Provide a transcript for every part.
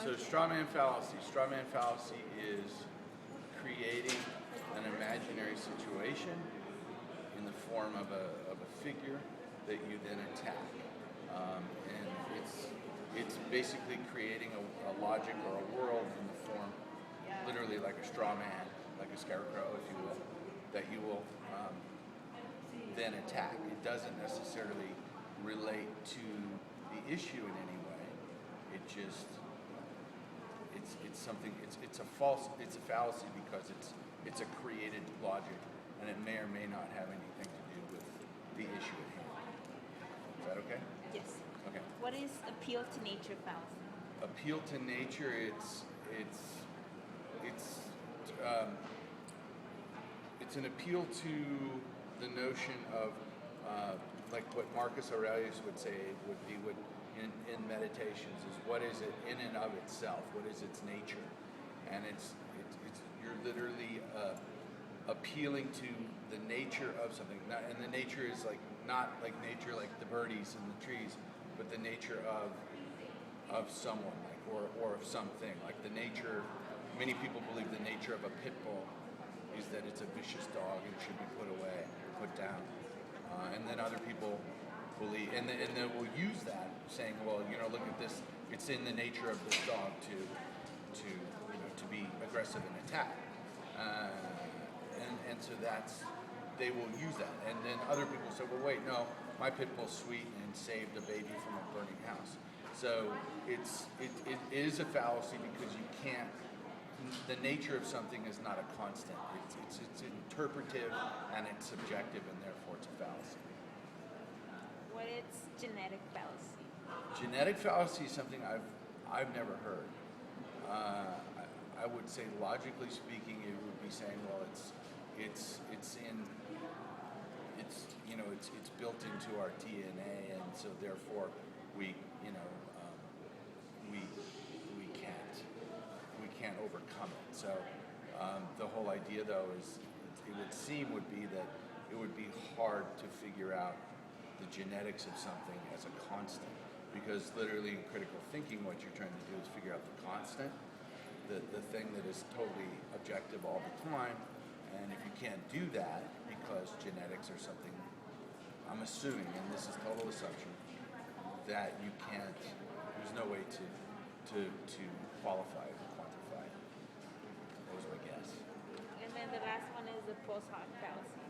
So straw man fallacy. Straw man fallacy is creating an imaginary situation in the form of a figure that you then attack. And it's basically creating a logic or a world in the form, literally like a straw man, like a scarecrow, if you will, that you will then attack. It doesn't necessarily relate to the issue in any way. It just it's something. It's a fallacy because it's a created logic, and it may or may not have anything to do with the issue at hand. Is that okay? Yes. Okay. What is appeal to nature fallacy? Appeal to nature. It's an appeal to the notion of like what Marcus Aurelius would say would be in meditations is what is it in and of itself? What is its nature? And it's you're literally appealing to the nature of something. And the nature is like not like nature like the birdies and the trees, but the nature of someone, like or of something. Like the nature. Many people believe the nature of a pit bull is that it's a vicious dog and should be put away, put down. And then other people believe, and they will use that, saying, well, look at this. It's in the nature of this dog to be aggressive and attack. And so they will use that. And then other people say, well, wait, no, my pit bull's sweet and saved a baby from a burning house. So it is a fallacy because you can't. The nature of something is not a constant. It's interpretive and it's subjective, and therefore it's a fallacy. What is genetic fallacy? Genetic fallacy is something I've never heard. I would say, logically speaking, it would be saying, well, it's built into our DNA, and so therefore we can't overcome it. So the whole idea, though, is it would seem would be that it would be hard to figure out the genetics of something as a constant, because literally in critical thinking, what you're trying to do is figure out the constant, the thing that is totally objective all the time. And if you can't do that, because genetics are something, I'm assuming, and this is total assumption, that you can't. There's no way to qualify it or quantify it. That was my guess. And then the last one is the post hoc fallacy.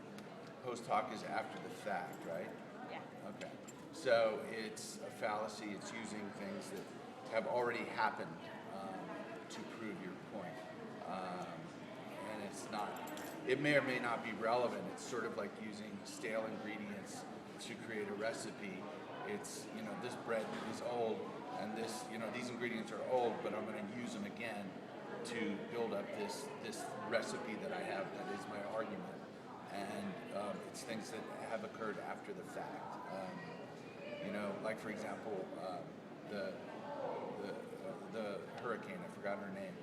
Post hoc is after the fact, right? Yeah. Okay. So it's a fallacy. It's using things that have already happened to prove your point. And it's not. It may or may not be relevant. It's sort of like using stale ingredients to create a recipe. It's, this bread is old, and these ingredients are old, but I'm going to use them again to build up this recipe that I have that is my argument. And it's things that have occurred after the fact. Like for example, the hurricane, I forgot her name.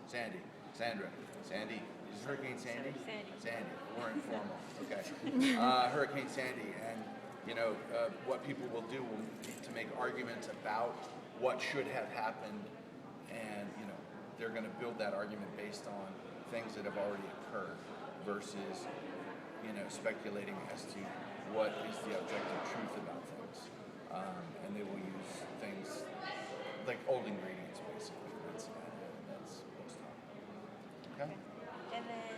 Sandy. Is Hurricane Sandy? Sandy. More informal. Okay. Hurricane Sandy, and what people will do will be to make arguments about what should have happened, and they're going to build that argument based on things that have already occurred versus speculating as to what is the objective truth about things. And they will use things like old ingredients, basically. That's post hoc. Okay? And then